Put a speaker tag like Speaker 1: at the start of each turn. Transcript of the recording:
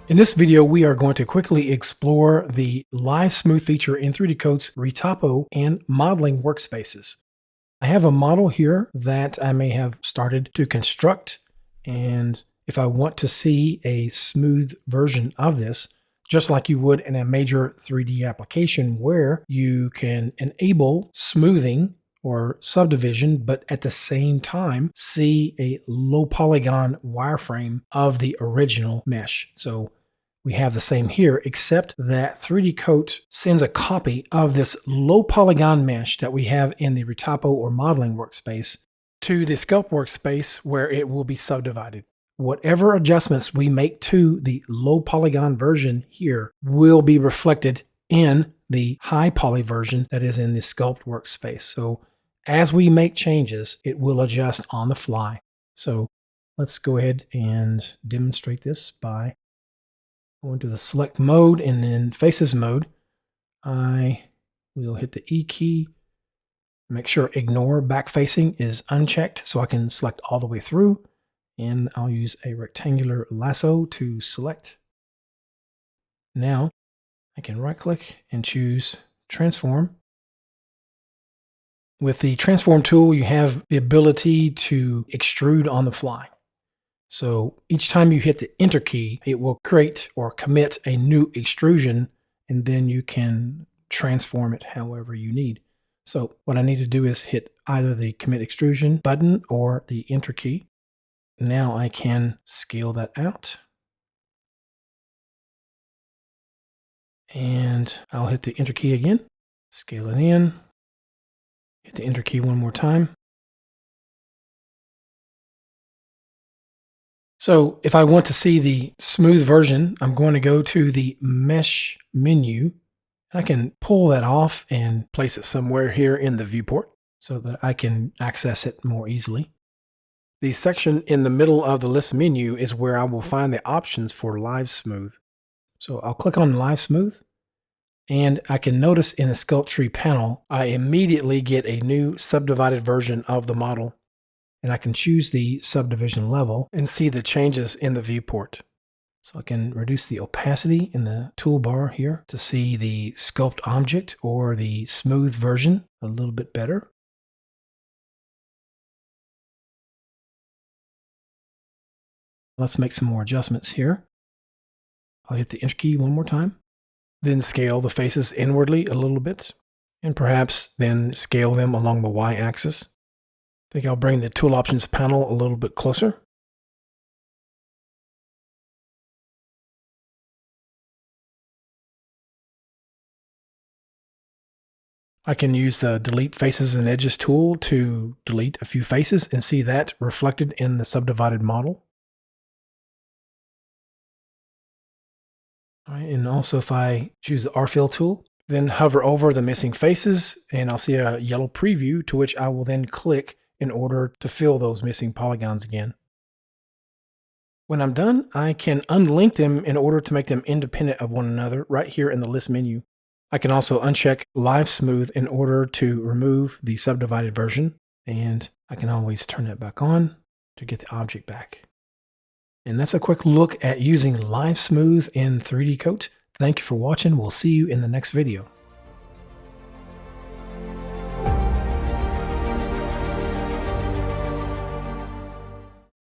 Speaker 1: In this video, we are going to quickly explore the Live Smooth feature in 3D Coat's Retopo and Modeling workspaces. I have a model here that I may have started to construct, and if I want to see a smooth version of this, just like you would in a major 3D application where you can enable smoothing or subdivision, but at the same time see a low polygon wireframe of the original mesh. So we have the same here, except that 3D Coat sends a copy of this low polygon mesh that we have in the Retopo or modeling workspace to the sculpt workspace where it will be subdivided. Whatever adjustments we make to the low polygon version here will be reflected in the high poly version that is in the sculpt workspace. So as we make changes, it will adjust on the fly. So let's go ahead and demonstrate this by going to the select mode and then faces mode. I will hit the E key. Make sure ignore back facing is unchecked so I can select all the way through. And I'll use a rectangular lasso to select. Now I can right click and choose transform. With the transform tool, you have the ability to extrude on the fly. So each time you hit the enter key, it will create or commit a new extrusion, and then you can transform it however you need. So what I need to do is hit either the commit extrusion button or the enter key. Now I can scale that out. And I'll hit the enter key again, scale it in, hit the enter key one more time. So if I want to see the smooth version, I'm going to go to the mesh menu. I can pull that off and place it somewhere here in the viewport so that I can access it more easily. The section in the middle of the list menu is where I will find the options for Live Smooth. So I'll click on Live Smooth, and I can notice in the Sculpt Tree panel, I immediately get a new subdivided version of the model. And I can choose the subdivision level and see the changes in the viewport. So I can reduce the opacity in the toolbar here to see the sculpt object or the smooth version a little bit better. Let's make some more adjustments here. I'll hit the enter key one more time, then scale the faces inwardly a little bit, and perhaps then scale them along the y-axis. I think I'll bring the tool options panel a little bit closer. I can use the delete faces and edges tool to delete a few faces and see that reflected in the subdivided model. All right, and also if I choose the R-fill tool, then hover over the missing faces and I'll see a yellow preview to which I will then click in order to fill those missing polygons again. When I'm done, I can unlink them in order to make them independent of one another right here in the list menu. I can also uncheck Live Smooth in order to remove the subdivided version, and I can always turn that back on to get the object back. And that's a quick look at using Live Smooth in 3D Coat. Thank you for watching. We'll see you in the next video.